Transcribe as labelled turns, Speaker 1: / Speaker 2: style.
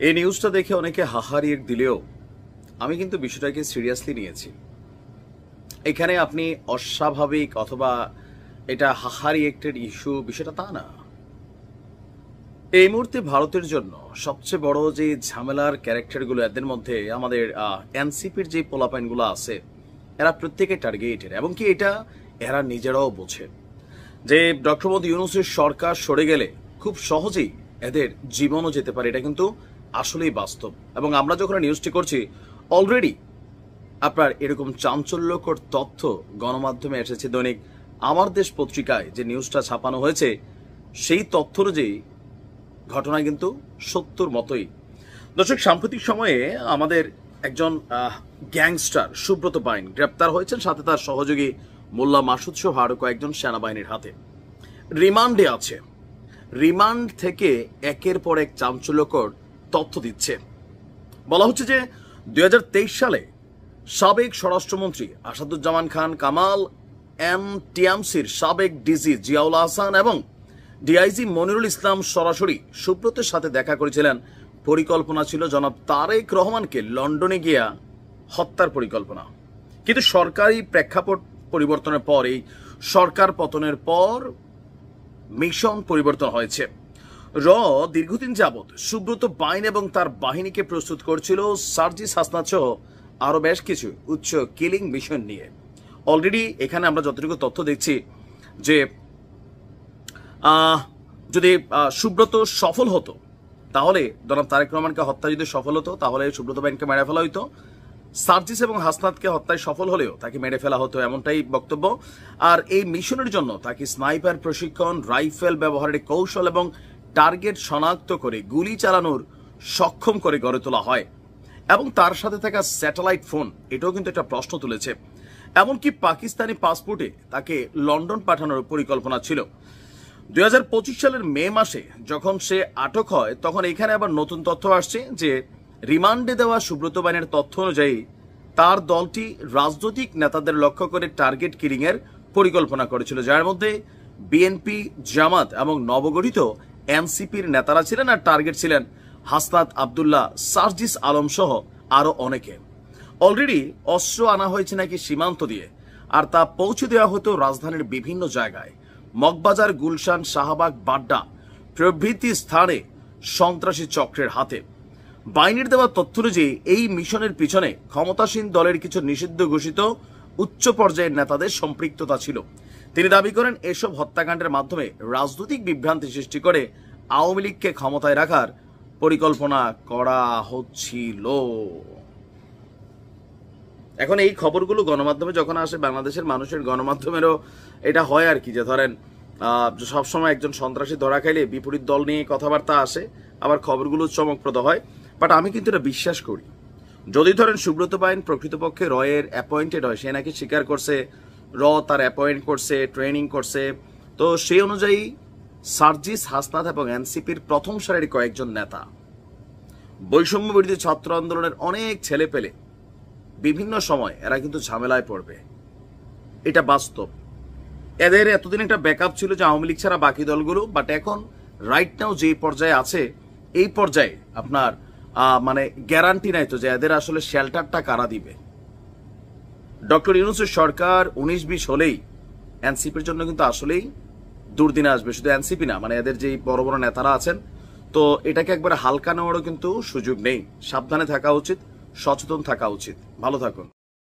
Speaker 1: এই নিউজটা দেখে অনেকে হাহারিয়ে দিলেও আমি কিন্তু বিষয়টাকে সিরিয়াসলি নিয়েছি। এখানে আপনি অস্বাভাবিক অথবা এটা হাহারি একটের ইস্যু বিষয়টা তা না। এই মুহূর্তে ভারতের জন্য সবচেয়ে বড় যে ঝামেলার ক্যারেক্টারগুলো এদের মধ্যে আমাদের এনসিপির যে পোলাপাইনগুলো আছে, এরা প্রত্যেকে টার্গেটেড এবং কি এটা এরা নিজেরাও বোঝে যে ডক্টর মোহাম্মদ ইউনূসের সরকার সরে গেলে খুব সহজেই এদের জীবনও যেতে পারে। এটা কিন্তু আসলেই বাস্তব এবং আমরা যখন নিউজটি করছি অলরেডি আপনার এরকম চাঞ্চল্যকর তথ্য গণমাধ্যমে এসেছে। দৈনিক আমার দেশ পত্রিকায় যে নিউজটা ছাপানো হয়েছে সেই তথ্য অনুযায়ী ঘটনা কিন্তু সত্যর মতোই। দর্শক, সাম্প্রতিক সময়ে আমাদের একজন গ্যাংস্টার সুব্রত বাইন গ্রেপ্তার হয়েছেন, সাথে তার সহযোগী মোল্লা মাসুদ সহ আরো কয়েকজন সেনাবাহিনীর হাতে রিমান্ডে আছে। রিমান্ড থেকে একের পর এক চাঞ্চল্যকর তথ্য দিচ্ছে। বলা হচ্ছে যে 2023 সালে সাবেক স্বরাষ্ট্রমন্ত্রী আসাদুজ্জামান খান কামাল, টিএমসির সাবেক ডিজি জিয়াউল আহসান এবং ডিআইজি মনিরুল ইসলাম সরাসরি সুব্রতের সাথে দেখা করেছিলেন। পরিকল্পনা ছিল জনাব তারেক রহমানকে লন্ডনে গিয়া হত্যার পরিকল্পনা। কিন্তু সরকারি প্রেক্ষাপট পরিবর্তনের পর, এই সরকার পতনের পর মিশন পরিবর্তন হয়েছে। দীর্ঘদিন যাবৎ সুব্রত বাইন এবং তার বাহিনীকে প্রস্তুত করছিল সার্জিস হাসনাত সহ আরো বেশ কিছু উচ্চ কিলিং মিশন নিয়ে। অলরেডি এখানে আমরা যতটুকু তথ্য দেখছি যে যদি সুব্রত সফল হতো তাহলে জনাব তারেক রহমানকে হত্যা যদি সফল হতো তাহলে সুব্রত বাইনকে মেরে ফেলা হইতো। সার্জিস এবং হাসনাতকে হত্যায় সফল হলেও তাকে মেরে ফেলা হতো, এমনটাই বক্তব্য। আর এই মিশনের জন্য তাকে স্নাইপার প্রশিক্ষণ, রাইফেল ব্যবহারের কৌশল এবং টার্গেট শনাক্ত করে গুলি চালানোর সক্ষম করে গড়ে তোলা হয়। এবং তার সাথে থাকা স্যাটেলাইট ফোন, এটাও কিন্তু একটা প্রশ্ন তুলেছে। এমনকি পাকিস্তানি পাসপোর্টে তাকে লন্ডন পাঠানোর পরিকল্পনা ছিল। 2025 সালের মে মাসে যখন সে আটক হয় তখন এখানে আবার নতুন তথ্য আসছে যে রিমান্ডে দেওয়া সুব্রত বাইনের তথ্য অনুযায়ী তার দলটি রাজনৈতিক নেতাদের লক্ষ্য করে টার্গেট কিলিং এর পরিকল্পনা করেছিল, যার মধ্যে বিএনপি, জামাত এবং নবগঠিত এনসিপির নেতারা ছিলেন। আর টার্গেট ছিলেন হাসনাত আব্দুল্লাহ, সার্জিস আলম সহ আরো অনেকে। অলরেডি অস্ত্র আনা হয়েছে নাকি সীমান্ত দিয়ে, আর তা পৌঁছে দেওয়া হতো রাজধানীর বিভিন্ন জায়গায়। মগবাজার, গুলশান, শাহবাগ, বাড্ডা প্রভৃতি স্থানে সন্ত্রাসী চক্রের হাতে। বাইনের দেওয়া তথ্য অনুযায়ী এই মিশনের পিছনে ক্ষমতাসীন দলের কিছু নিষিদ্ধ ঘোষিত উচ্চ পর্যায়ের নেতাদের সম্পৃক্ততা ছিল। তিনি দাবি করেন এসব হত্যাকাণ্ডের মাধ্যমে রাজনৈতিক বিভ্রান্তি সৃষ্টি করে আওয়ামী লীগকে ক্ষমতায় রাখার পরিকল্পনা করা হচ্ছিল। এখন এই খবরগুলো গণমাধ্যমে যখন আসে, বাংলাদেশের মানুষের গণমাধ্যমেরও এটা হয় আর কি, যে ধরেন সবসময় একজন সন্ত্রাসী ধরা খাইলে বিপরীত দল নিয়ে কথাবার্তা আসে, আবার খবরগুলো চমকপ্রদ হয়। বাট আমি কিন্তু এটা বিশ্বাস করি, যদি ধরেন সুব্রত বাইন প্রকৃতপক্ষে রয়ের অ্যাপয়েন্টেড হয়, সে নাকি স্বীকার করছে তার অ্যাপয়েন্ট করছে, ট্রেনিং করছে, তো সেই অনুযায়ী সার্জিস, হাসনাত এবং এনসিপির প্রথম সারির কয়েকজন নেতা, বৈষম্য বিরোধী ছাত্র আন্দোলনের অনেক ছেলে পেলে বিভিন্ন সময় এরা কিন্তু ঝামেলায় পড়বে, এটা বাস্তব। এদের এতদিন একটা ব্যাকআপ ছিল যে আওয়ামী লীগ ছাড়া বাকি দলগুলো, বাট এখন রাইট নাও যে পর্যায়ে আছে এই পর্যায়ে আপনার মানে গ্যারান্টি নাই তো যে এদের আসলে শেল্টারটা কারা দিবে। ডক্টর ইউনূসের সরকার 19-20 হলেই এনসিপির জন্য কিন্তু আসলেই দুর্দিনে আসবে। শুধু এনসিপি না, মানে এদের যে বড় বড় নেতারা আছেন, তো এটাকে একবারে হালকা নেওয়ারও কিন্তু সুযোগ নেই। সাবধানে থাকা উচিত, সচেতন থাকা উচিত। ভালো থাকুন।